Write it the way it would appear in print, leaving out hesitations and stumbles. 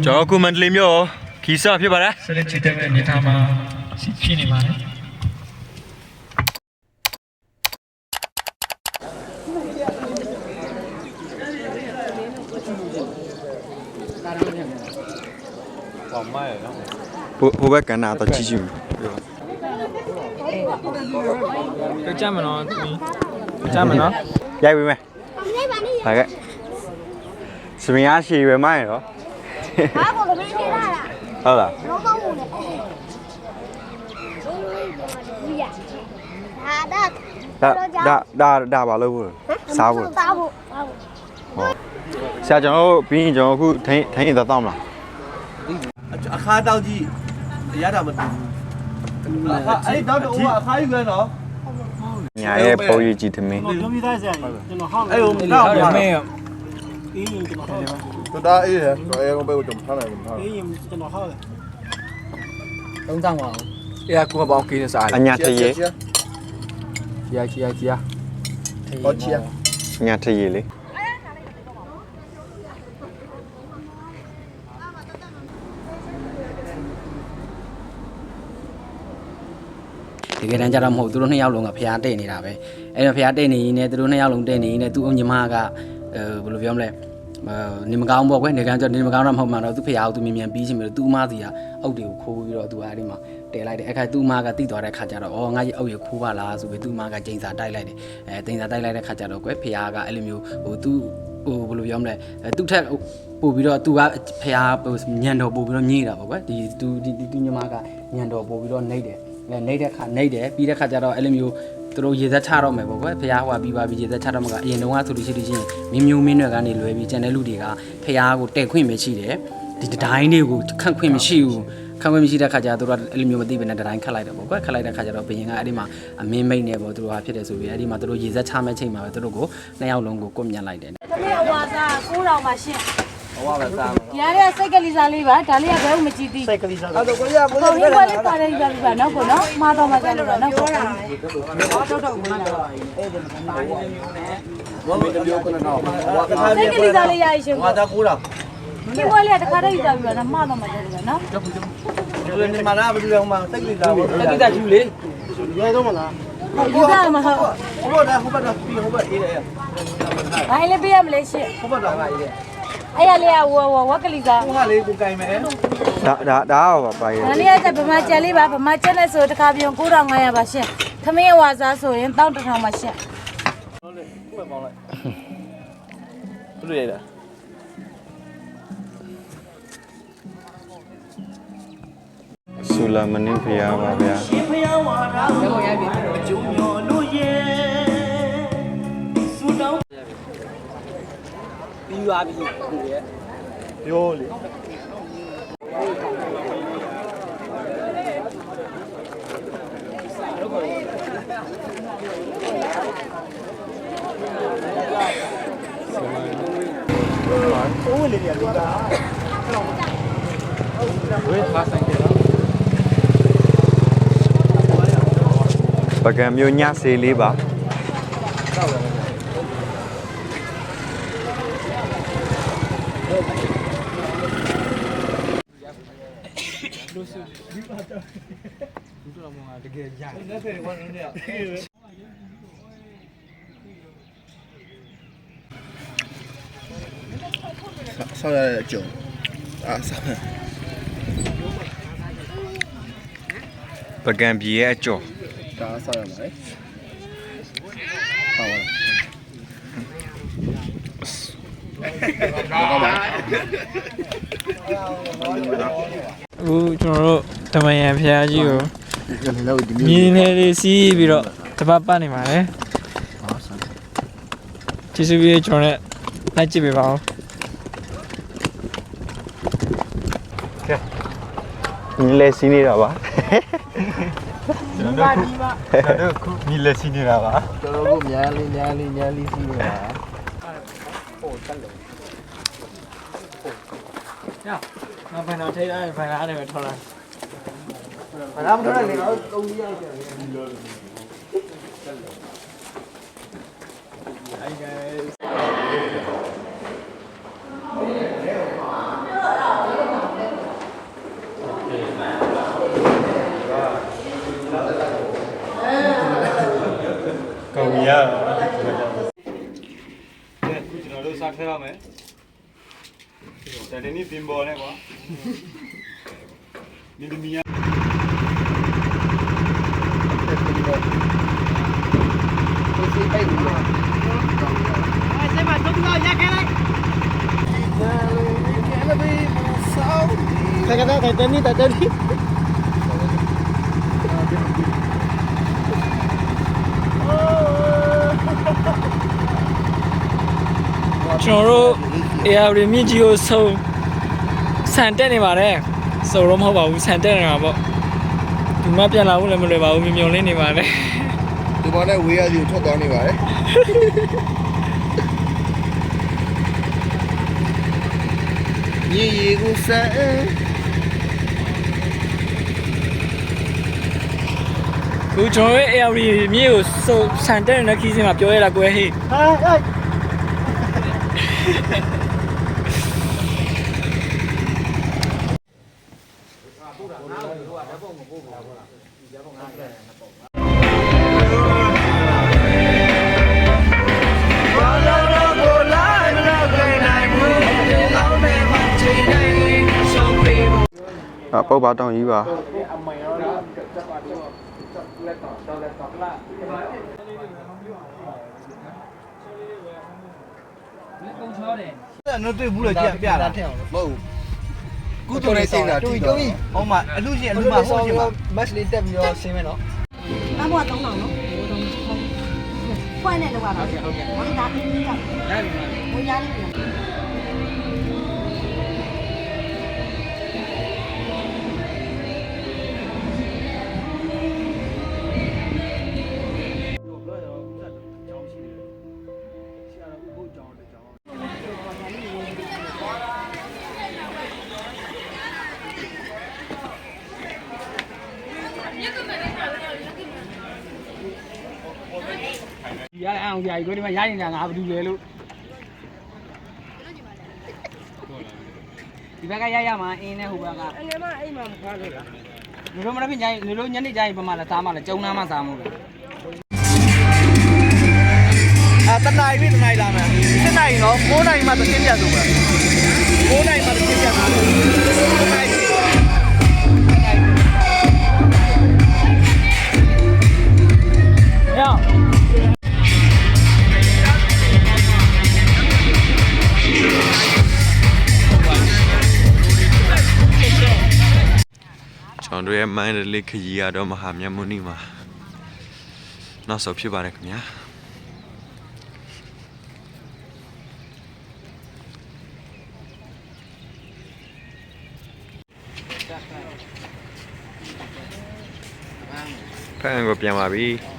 ကျွန်တော်ကုမန္တလေးမြို့ခီးစားဖြစ်ပါတယ်ဆက်လက်ချစ်တဲ့အနေထားမှာဖြစ်နေပါတယ်ဟိုဘက်ကနာတော့ကြည့်ကြည့်ကြမ်းမနော်ကြမ်းမနော်ရိုက်ပြီမယ်ဟာကဲစမင်းအားရှိပဲမိုင်းရောဟာကိုလည်းနေလာတာဟုတ်လားလုံးပေါင်းမှုနဲ့ဘူးရဒါဘာလို့ဘူးစားဘူးစားဖို့ဆရာကျွန်တော်တို့ပြီးရင်ကျွန်တော်အခုထိုင်းရင်တော့မလားအခါတောက်ကြီးရတာမတူဘူးအဲ့တောက်တော့အခါယူခဲ့တော့ညာရဲ့ပုံရိပ်ကြည့်သမင်းကျွန်တော်သားဆရာကျွန်တော်ဟောင်းအဲ့ဟိုတော့မင်းအေးကျွန်တော်ဟောင်းတယ်တော်တာအေးရတော့အဲကောင်ပဲကိုကျွန်တော်ထားနိုင်မှာအေးကျွန်တော်ဟောင်းတယ်သုံးတောင်းပါဦးအေးကိုမပေါင်းကိနေစားအညာထရေကြီးဟောချီယာညာထရေလေဒီကတန်းကြတော့မဟုတ်သူတို့နှစ်ယောက်လုံးကဖျားတဲ့နေတာပဲအဲ့တော့ဖျားတဲ့နေရင်လည်းသူတို့နှစ်ယောက်လုံးတဲ့နေရင်လည်းသူ့အညီမကဘယ်လိုပြောမလဲနေမကောင်းပေါ့ကွယ်နေကန်းကျနေမကောင်းတော့မဟုတ်မှတော့သူဖျားကိုသူမြင်မြန်ပြီးချင်းပြီးတော့သူ့အမစီကအုတ်တွေကိုခိုးပြီးတော့သူအဲ့ဒီမှာတဲလိုက်တယ်အဲ့ခါသူ့အမကတိသွားတဲ့ခါကျတော့အော်ငါကြီးအုတ်ရခိုးပါလားဆိုပြီးသူ့အမကကျိန်စာတိုက်လိုက်တယ်တင်စာတိုက်လိုက်တဲ့ခါကျတော့ကွယ်ဖျားကအဲ့လိုမျိုးဟိုသူ့ဟိုဘယ်လိုပြောမလဲသူ့ထက်ပို့ပြီးတော့သူကဖျားညံတော်ပို့ပြီးတော့ညိတာပေါ့ကွယ်ဒီသူညီမကညံတော်ပို့ပြီးတော့နှိပ်တယ်နေတဲ့ခါနေတယ်ပြီးတဲ့ခါကျတော့အဲ့လိုမျိုးသူတို့ရေသက်ချတော့မယ်ပေါ့ကွယ်ဖះဟိုကပြီးပါပြီးရေသက်ချတော့မှာကအရင်တုန်းကဆိုလို့ရှိရင်မင်းမျိုးမင်းတွေကနေလွယ်ပြီးကျန်တဲ့လူတွေကဖះကိုတဲ့ခွင့်မရှိတယ်ဒီတတိုင်းတွေကိုခန့်ခွင့်မရှိဘူးခန့်ခွင့်မရှိတဲ့ခါကျတော့သူတို့အဲ့လိုမျိုးမသိဘဲနဲ့တတိုင်းခတ်လိုက်တယ်ပေါ့ကွယ်ခတ်လိုက်တဲ့ခါကျတော့ဘရင်ကအဲ့ဒီမှာအမင်းမိတ်နေပေါ့သူတို့ဟာဖြစ်တယ်ဆိုပြီးအဲ့ဒီမှာသူတို့ရေသက်ချမဲ့ချိန်မှာပဲသူတို့ကိုနှစ်ယောက်လုံးကိုကွပ်မြတ်လိုက်တယ်တမီးအဝါစား9000ပါရှင်းဟောပါစားဒီရတဲ့စိတ်ကလေးစားလေးပါဒါလေးကဘယ်မှမကြည့်သေးစိတ်ကလေးစားအဲ့တော့ကိုရကိုရလေးပါတယ်ပြပြနော်ကိုနော်မှားတော့မှကြလို့နော်ကိုရတော့မနာအဲ့ဒီမှာပါနေမျိုးနဲ့ဘောမေတမျိုးကတော့စိတ်ကလေးစားလေးရရှင် ဝါသားကိုတော့ဒီဘွဲလေးတခါတည်းပြပြနော်မှားတော့မှကြလို့နော်ဒီလိုနေမှာလားဘယ်လိုလဲဟိုမှာစိတ်ကလေးစားပေါ့စိတ်ကလေးစားယူလေရဲတော့မလားယူသားမှာဟုတ်ဟိုတော့ပြီးဟိုဘက်အေးတယ်ဘိုင်းလေးပြရမလဲရှင့်ဟိုဘက်တော့ငါအေးတယ်အဲ့ရလေးကဝက်ကလေးစားဟိုကလေးကိုကင်မယ်ဒါပါပါရဲ့ဒါလေးကဗမာကျက်လေးပါဗမာကျက်နဲ့ဆိုတခါပြုံ9500ပါရှင့်သမင်းအဝါစားဆိုရင်1100ပါရှင့်ဟုတ်လေဘယ်ပေါင်းလိုက်ဘယ်လိုရလဲဆူလာမင်းဖျားပါဗျာရကိုရိုက်ပြီအကျုံညော်လို့ရဲ့စူတောင်းပြီးသွားပြီကိုရဲ့ပြောလေအိုးလေးရလို့တာဝေးဖားဆိုင်တယ်ပကံမျိုးညဆေးလေးပါတကယ်ရလက်ဖက်ဝန်းနေရဆောရတဲ့အကျုံဆောပကံပြေရဲ့အကျော်ဒါဆောရမှာလေဟောဦးကျွန်တော်တို့တမန်ရံဖျားကြီးကိုမြင်းနေလေးစီးပြီးတော့တပတ်ပတ်နေပါတယ်ကျေးဇူးပြုကျွန်တော်နဲ့လိုက်ကြည့်ပေးပါဦးညီလေးစီးနေတာပါကျွန်တော်ခုညီလေးစီးနေတာပါကျွန်တော်တို့များလေးစီးနေတာဟိုတက်လို့ညငါဘယ်တော့ထိအဲ့ဘယ်လားနဲ့ပဲထော်လိုက်ဘာမှမထွက်နိုင်လေတော့တုံးကြီးရိုက်တယ်Hi guys ထည့်ရမယ်တနေ့ပြင်ပေါ်နဲ့ကွာဒီမီယာ Saya kata Titanic. ကျွန်တော်တို့ AR မြင့်ကြီးကိုဆုံးဆန်တက်နေပါတယ်စုံတော့မဟုတ်ပါဘူးဆန်တက်နေတာပေါ့ဒီမှာပြန်လာဖို့လည်းမလွယ်ပါဘူးမြုံလေးနေပါတယ် ဒီပေါ်နဲ့ဝေးရစီကိုထွက်သွားနေပါတယ်ရေရေကိုစမ်း ခုကျွန်တော်ရဲ့ AR မြင့်ကိုစုံဆန်တက်နေတဲ့ခီးစင်မှာပြောရတာကွယ်ဟေး ပုတ်ပါတောင်းကြီးပါ နော်တွေ့ဘူးလို့ကြပြတာ မဟုတ်ကုသိုလ်နဲ့စိတ်လာတွေ့တော့ ဟောမှာအလူရှင်အလူမှာဟောရှင်မှာ match လေးတက်ပြီးတော့ဆင်းမယ်နော် ။အမေက3000နော်။ဖွင့်နေလောက်ပါတော့။ဟုတ်ကဲ့။ဟုတ်ဒါအင်းကြီးက။ရပြီ။ဘိုးရလေးပြန်။ ရအောင်ကြာကြီးကိုဒီမှာရနေတာငါဘာလို့လဲလို့ဒီဘက်ကရမှာအင်းနဲ့ဟိုဘက်ကငယ်မအိမ်မှာမခွာလို့လားလူတို့မရဖြစ်ကြရင်လူတို့ညနေကြရင်ပမာလာစားမလားကျုံနာမှစားမို့လား တနာရီတနာရီလာမယ်7နာရီနော်9နာရီမှသင်းပြတ်ဆုံးပဲ9နာရီမှသင်းပြတ်ဆုံး9နာရီ ကျွန်တော်တို့ရဲ့ mind လေးခရီးရတော့မဟာမြတ်မုနီမှာနောက်ဆုံးဖြစ်ပါတယ်ခင်ဗျာဖန်ကိုပြန်ပါပြီ